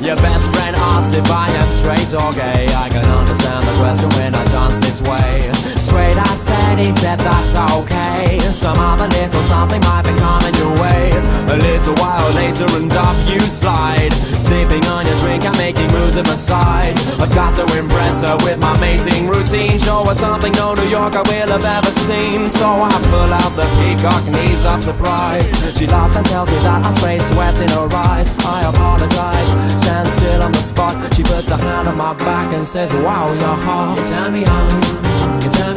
Your best friend asks if I am straight or gay. I can understand the question when I dance this way. Straight I said, he said that's okay. Some other little something might be coming your way. A little while later and up you slide, sipping on your drink and making moves at my side. I've got to impress her with my mating routine. Show her something no New Yorker will have ever seen. So I pull out the peacock knees of surprise. She laughs and tells me that I sprayed sweat in her eyes. I apologize, stand still on the spot. She puts her hand on my back and says, wow, you're hot. You turn me on, you turn me